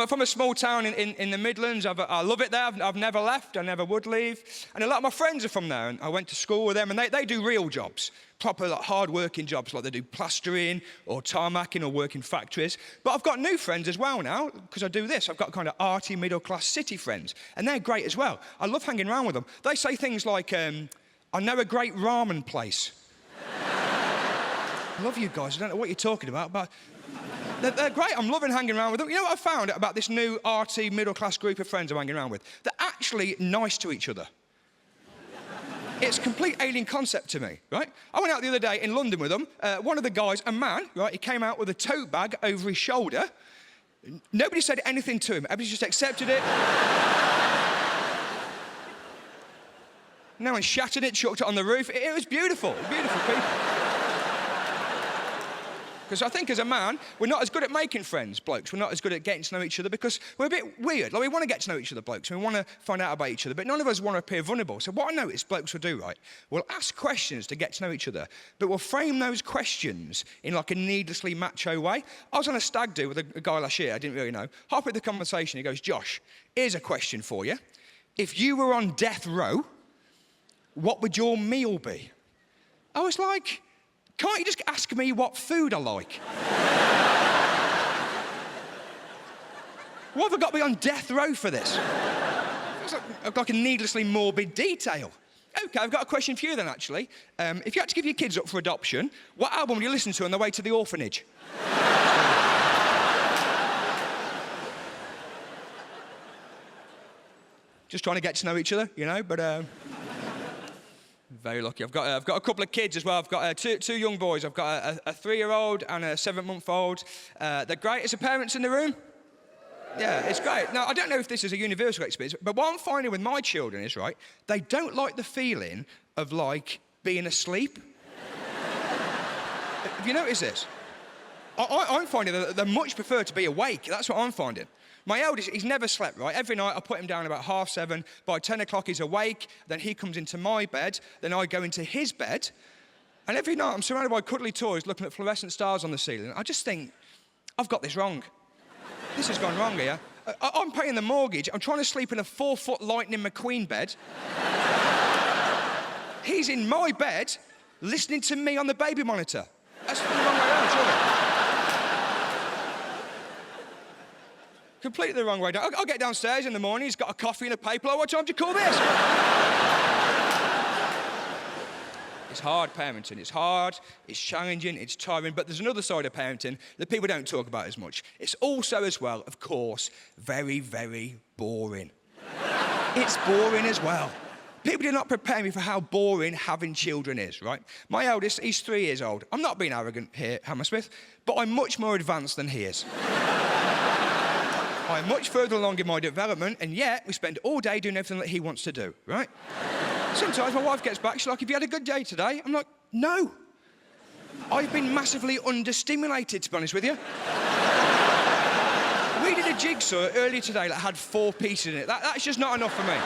from a small town in the Midlands. I love it there. I've never left. I never would leave. And a lot of my friends are from there. And I went to school with them, and they do real jobs. Proper, like, hard-working jobs, like they do plastering or tarmacking or work in factories. But I've got new friends as well now, because I do this. I've got kind of arty, middle-class city friends, and they're great as well. I love hanging around with them. They say things like, I know a great ramen place. I love you guys. I don't know what you're talking about, but they're great. I'm loving hanging around with them. You know what I found about this new arty, middle-class group of friends I'm hanging around with? They're actually nice to each other. It's a complete alien concept to me, right? I went out the other day in London with them. One of the guys, a man, right, he came out with a tote bag over his shoulder. Nobody said anything to him. Everybody just accepted it. No one shattered it, chucked it on the roof. It was beautiful. Beautiful people. Because I think as a man, we're not as good at making friends, blokes. We're not as good at getting to know each other because we're a bit weird. Like, we want to get to know each other, blokes, and we want to find out about each other, but none of us want to appear vulnerable. So what I noticed blokes will do, right, we'll ask questions to get to know each other, but we'll frame those questions in like a needlessly macho way. I was on a stag do with a guy last year, I didn't really know. Halfway through the conversation, he goes, Josh, here's a question for you. If you were on death row, what would your meal be? I was like, can't you just ask me what food I like? Why have I got to be on death row for this? It's like a needlessly morbid detail. OK, I've got a question for you then, actually. If you had to give your kids up for adoption, what album would you listen to on the way to the orphanage? Just trying to get to know each other, you know, but... Very lucky. I've got a couple of kids as well. I've got two young boys. I've got a 3-year-old and a 7-month-old. They're great. Is the parents in the room? Yeah, it's great. Now, I don't know if this is a universal experience, but what I'm finding with my children is, right, they don't like the feeling of, like, being asleep. Have you noticed this? I'm finding that they much prefer to be awake. That's what I'm finding. My eldest, he's never slept, right? Every night I put him down about 7:30. By 10 o'clock he's awake. Then he comes into my bed. Then I go into his bed. And every night I'm surrounded by cuddly toys looking at fluorescent stars on the ceiling. I just think, I've got this wrong. This has gone wrong here. I'm paying the mortgage. I'm trying to sleep in a 4-foot Lightning McQueen bed. He's in my bed listening to me on the baby monitor. That's the wrong way around, surely. Completely the wrong way down. I'll get downstairs in the morning, he's got a coffee and a paper. Like, what time do you call this? It's hard parenting. It's hard, it's challenging, it's tiring, but there's another side of parenting that people don't talk about as much. It's also, as well, of course, very, very boring. It's boring as well. People do not prepare me for how boring having children is, right? My eldest, he's 3 years old. I'm not being arrogant here, Hammersmith, but I'm much more advanced than he is. I'm much further along in my development, and yet we spend all day doing everything that he wants to do, right? Sometimes my wife gets back, she's like, have you had a good day today? I'm like, no. I've been massively understimulated, to be honest with you. We did a jigsaw earlier today that had 4 pieces in it. That's just not enough for me.